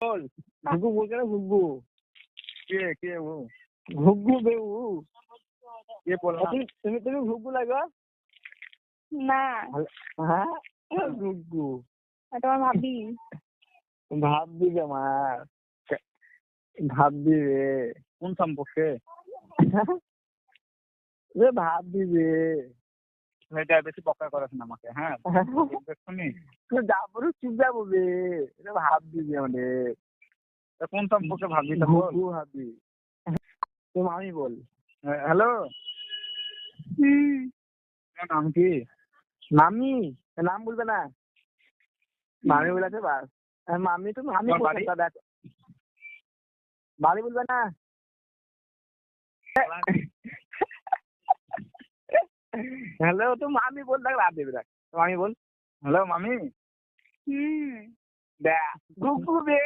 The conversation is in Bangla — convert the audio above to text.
বল ঘুঘু বলছে না ঘুঘু কে ও ঘুঘু বেউ কে বললো না? তুমি তুমি ঘুঘু লাগো না হ্যাঁ ঘুঘু এটা আমার ভাবি। ভাববি রে আমার ভাববি রে কোন সম্পর্কে? রে ভাববি রে এটা বেশি বকা করাস না আমাকে, হ্যাঁ শুনি। যাবো চুপ যাবো রে রে ভাববি রে আমাদের কোন সম্পর্কে ভাববি তা বল। ঘুঘু ভাববি তুই মামি বল হ্যালো, তোমার নাম কি? মামি নাম বলবে না মামি বলেছে বাস মামি তো মামি তোমার বাড়ি? দেখ বাড়ি বলবে না হ্যালো তো মামি বল দেখ রাত দেবে দেখ মামি বল হ্যালো মামি। দেখ ঘুঘু রে